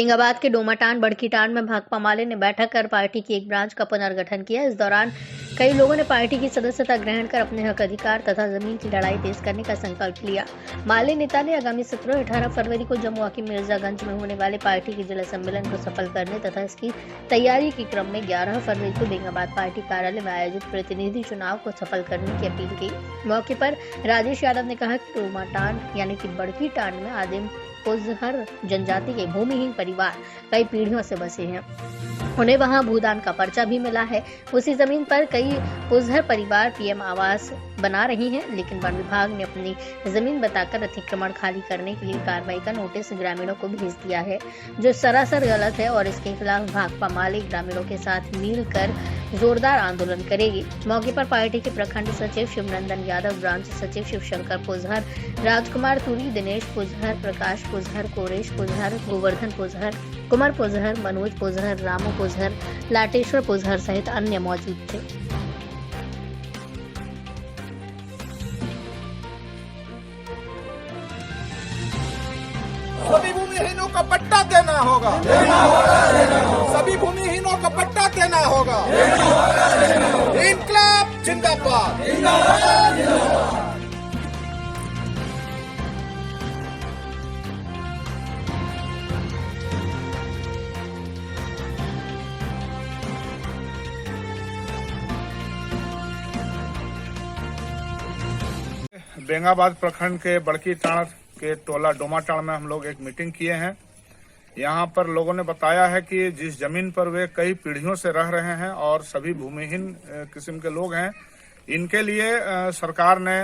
औरंगाबाद के डोमाटांड बड़कीटांड में भाकपा माले ने बैठक कर पार्टी की एक ब्रांच का पुनर्गठन किया। इस दौरान कई लोगों ने पार्टी की सदस्यता ग्रहण कर अपने हक अधिकार तथा जमीन की लड़ाई तेज करने का संकल्प लिया। माले नेता ने आगामी 17-18 फरवरी को जम्मू की मिर्जागंज में होने वाले पार्टी के जिला सम्मेलन को सफल करने तथा इसकी तैयारी के क्रम में 11 फरवरी को औरंगाबाद पार्टी कार्यालय में आयोजित प्रतिनिधि चुनाव को सफल करने की अपील की। मौके पर राजेश यादव ने कहा कि डोमाटांड यानी कि बड़कीटांड में आदिम पुजहर जनजाति के भूमिहीन परिवार कई पीढ़ियों से बसे हैं। उन्हें वहां भूदान का पर्चा भी मिला है। उसी जमीन पर कई पुजहर परिवार पीएम आवास बना रही हैं, लेकिन वन विभाग ने अपनी जमीन बताकर अतिक्रमण खाली करने के लिए कार्रवाई का नोटिस ग्रामीणों को भेज दिया है, जो सरासर गलत है और इसके खिलाफ भाकपा माले ग्रामीणों के साथ मिलकर जोरदार आंदोलन करेगी। मौके पर पार्टी के प्रखंड सचिव शिवनंदन यादव, ब्रांच सचिव शिवशंकर पुजहर, राजकुमार तुरी, दिनेश पुजहर, प्रकाश पुजहर, कोरेश पुजहर, गोवर्धन पुजहर, कुमार पुजहर, मनोज पुजहर, रामू पुजहर, लाटेश्वर पुजहर सहित अन्य मौजूद थे। सभी भूमिहीनों को पट्टा देना होगा, सभी भूमिहीनों को पट्टा देना होगा। इंकलाब जिंदाबाद। औरंगाबाद प्रखंड के बड़कीटांड के टोला डोमाटांड में हम लोग एक मीटिंग किए हैं। यहाँ पर लोगों ने बताया है कि जिस जमीन पर वे कई पीढ़ियों से रह रहे हैं और सभी भूमिहीन किस्म के लोग हैं, इनके लिए सरकार ने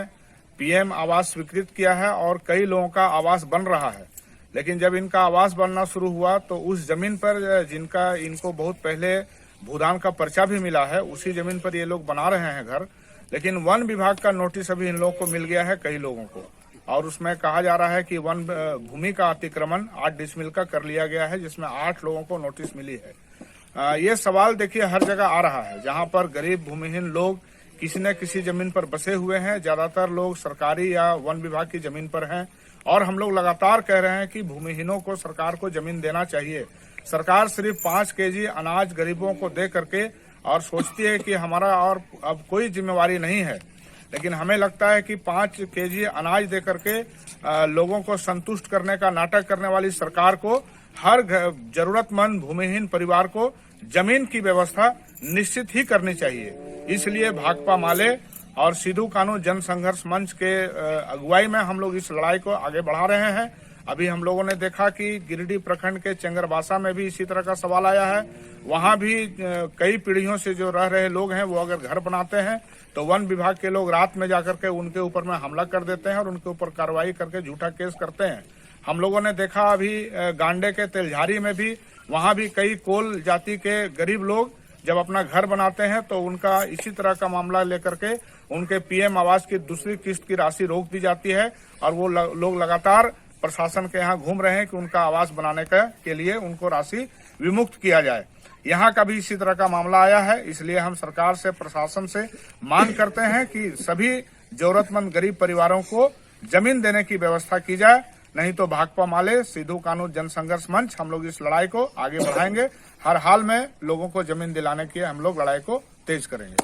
पीएम आवास स्वीकृत किया है और कई लोगों का आवास बन रहा है। लेकिन जब इनका आवास बनना शुरू हुआ तो उस जमीन पर जिनका इनको बहुत पहले भूदान का पर्चा भी मिला है, उसी जमीन पर ये लोग बना रहे हैं घर। लेकिन वन विभाग का नोटिस अभी इन लोगों को मिल गया है, कई लोगों को, और उसमें कहा जा रहा है कि वन भूमि का अतिक्रमण 8 डिसमिल का कर लिया गया है, जिसमें 8 लोगों को नोटिस मिली है। ये सवाल देखिए हर जगह आ रहा है, जहां पर गरीब भूमिहीन लोग किसी न किसी जमीन पर बसे हुए हैं। ज्यादातर लोग सरकारी या वन विभाग की जमीन पर हैं और हम लोग लगातार कह रहे हैं कि भूमिहीनों को सरकार को जमीन देना चाहिए। सरकार सिर्फ 5 केजी अनाज गरीबों को दे करके और सोचती है कि हमारा और अब कोई जिम्मेवारी नहीं है, लेकिन हमें लगता है कि 5 केजी अनाज दे करके लोगों को संतुष्ट करने का नाटक करने वाली सरकार को हर जरूरतमंद भूमिहीन परिवार को जमीन की व्यवस्था निश्चित ही करनी चाहिए। इसलिए भाकपा माले और सिद्धू कानू जन संघर्ष मंच के अगुवाई में हम लोग इस लड़ाई को आगे बढ़ा रहे हैं। अभी हम लोगों ने देखा कि गिरिडीह प्रखंड के चंगरबासा में भी इसी तरह का सवाल आया है। वहां भी कई पीढ़ियों से जो रह रहे लोग हैं, वो अगर घर बनाते हैं तो वन विभाग के लोग रात में जाकर के उनके ऊपर में हमला कर देते हैं और उनके ऊपर कार्रवाई करके झूठा केस करते हैं। हम लोगों ने देखा अभी गांडे के तेलझारी में भी, वहां भी कई कोल जाति के गरीब लोग जब अपना घर बनाते हैं तो उनका इसी तरह का मामला लेकर के उनके पीएम आवास की दूसरी किस्त की राशि रोक दी जाती है और वो लोग लगातार प्रशासन के यहाँ घूम रहे हैं कि उनका आवास बनाने के लिए उनको राशि विमुक्त किया जाए। यहाँ का भी इसी तरह का मामला आया है। इसलिए हम सरकार से, प्रशासन से मांग करते हैं कि सभी जरूरतमंद गरीब परिवारों को जमीन देने की व्यवस्था की जाए, नहीं तो भाकपा माले, सिद्धू कानू जन संघर्ष मंच हम लोग इस लड़ाई को आगे बढ़ाएंगे। हर हाल में लोगों को जमीन दिलाने की हम लोग लड़ाई को तेज करेंगे।